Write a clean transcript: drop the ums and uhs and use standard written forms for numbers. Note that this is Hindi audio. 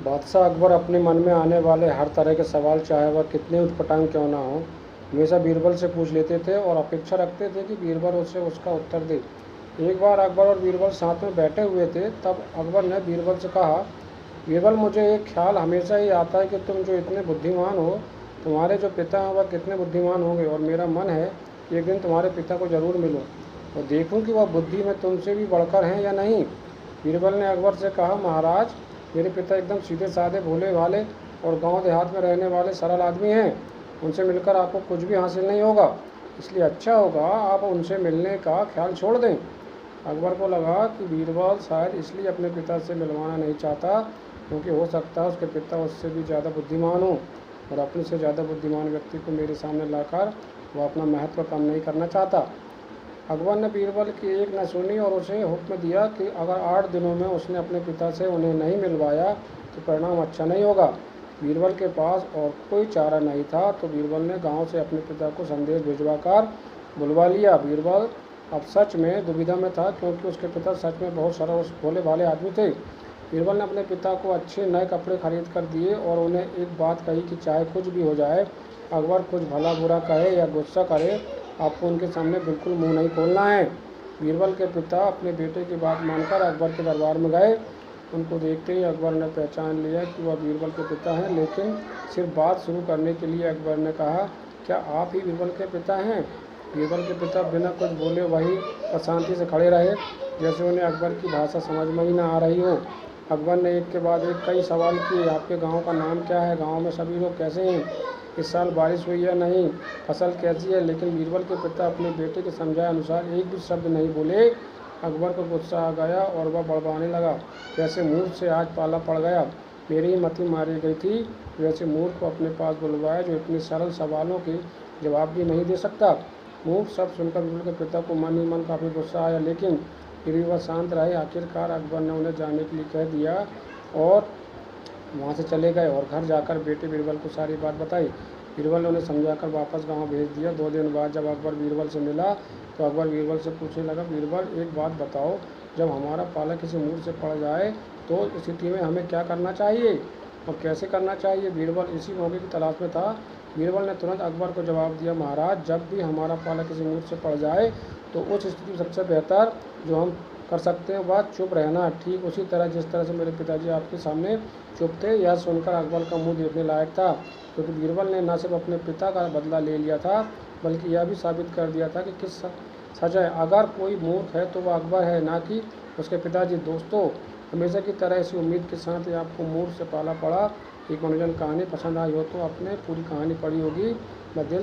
बादशाह अकबर अपने मन में आने वाले हर तरह के सवाल, चाहे वह कितने उटपटांग क्यों ना हो, हमेशा बीरबल से पूछ लेते थे और अपेक्षा रखते थे कि बीरबल उसे उसका उत्तर दे। एक बार अकबर और बीरबल साथ में बैठे हुए थे, तब अकबर ने बीरबल से कहा, बीरबल, मुझे एक ख्याल हमेशा ही आता है कि तुम जो इतने बुद्धिमान हो, तुम्हारे जो पिता हैं वह कितने बुद्धिमान होंगे, और मेरा मन है कि एक दिन तुम्हारे पिता को ज़रूर मिलूं और देखूं कि वह बुद्धि में तुमसे भी बढ़कर हैं या नहीं। बीरबल ने अकबर से कहा, महाराज, मेरे पिता एकदम सीधे साधे, भोले भाले और गांव देहात में रहने वाले सरल आदमी हैं। उनसे मिलकर आपको कुछ भी हासिल नहीं होगा, इसलिए अच्छा होगा आप उनसे मिलने का ख्याल छोड़ दें। अकबर को लगा कि बीरबल शायद इसलिए अपने पिता से मिलवाना नहीं चाहता क्योंकि हो सकता है उसके पिता उससे भी ज़्यादा बुद्धिमान हो, और अपने से ज़्यादा बुद्धिमान व्यक्ति को मेरे सामने लाकर वह अपना महत्व कम नहीं करना चाहता। अकबर ने बीरबल की एक न सुनी और उसे हुक्म दिया कि अगर 8 दिनों में उसने अपने पिता से उन्हें नहीं मिलवाया तो परिणाम अच्छा नहीं होगा। बीरबल के पास और कोई चारा नहीं था, तो बीरबल ने गांव से अपने पिता को संदेश भिजवाकर बुलवा लिया। बीरबल अब सच में दुविधा में था, क्योंकि उसके पिता सच में बहुत सरल और भोले भाले आदमी थे। बीरबल ने अपने पिता को अच्छे नए कपड़े खरीद कर दिए और उन्हें एक बात कही कि चाहे कुछ भी हो जाए, अकबर कुछ भला बुरा कहे या गुस्सा करे, आपको उनके सामने बिल्कुल मुंह नहीं खोलना है। बीरबल के पिता अपने बेटे की बात मानकर अकबर के दरबार में गए। उनको देखते ही अकबर ने पहचान लिया कि वह बीरबल के पिता हैं, लेकिन सिर्फ बात शुरू करने के लिए अकबर ने कहा, क्या आप ही बीरबल के पिता हैं? बीरबल के पिता बिना कुछ बोले वहीं पर शांति से खड़े रहे, जैसे उन्हें अकबर की भाषा समझ में ही ना आ रही हो। अकबर ने एक के बाद एक कई सवाल किए। आपके गांव का नाम क्या है? गांव में सभी लोग कैसे हैं? इस साल बारिश हुई या नहीं? फसल कैसी है? लेकिन बीरबल के पिता अपने बेटे के समझाए अनुसार एक भी शब्द नहीं बोले। अकबर को गुस्सा आ गया और वह बड़बड़ाने लगा, जैसे मूर्ख से आज पाला पड़ गया। मेरी ही मति मारी गई थी, वैसे मूर्ख को अपने पास बुलवाया जो इतने सरल सवालों के जवाब भी नहीं दे सकता। मूर्ख शब्द सुनकर बीरबल के पिता को मन ही मन काफ़ी गुस्सा आया, लेकिन फिर भी वह शांत रहे। आखिरकार अकबर ने उन्हें जाने के लिए कह दिया और वहाँ से चले गए और घर जाकर बेटे बीरबल को सारी बात बताई। बीरबल ने उन्हें समझाकर वापस गांव भेज दिया। 2 दिन बाद जब अकबर बीरबल से मिला तो अकबर बीरबल से पूछने लगा, बीरबल, एक बात बताओ, जब हमारा पाला किसी मूर्ख से पड़ जाए तो इस स्थिति में हमें क्या करना चाहिए और कैसे करना चाहिए? बीरबल इसी मौके की तलाश में था। बीरबल ने तुरंत अकबर को जवाब दिया, महाराज, जब भी हमारा पाला किसी मूर्ख से पड़ जाए तो उस स्थिति में सबसे बेहतर जो हम कर सकते हैं वह चुप रहना, ठीक उसी तरह जिस तरह से मेरे पिताजी आपके सामने चुप थे। यह सुनकर अकबर का मुंह देखने लायक था, क्योंकि बीरबल ने न सिर्फ अपने पिता का बदला ले लिया था, बल्कि यह भी साबित कर दिया था कि किस सच है। अगर कोई मूर्ख है तो वह अकबर है, ना कि उसके पिताजी। दोस्तों, हमेशा की तरह इसी उम्मीद के साथ ही आपको मूर्ख से पाला पड़ा एक मनोरंजन कहानी पसंद आई हो तो आपने पूरी कहानी पढ़ी होगी। मैं दिल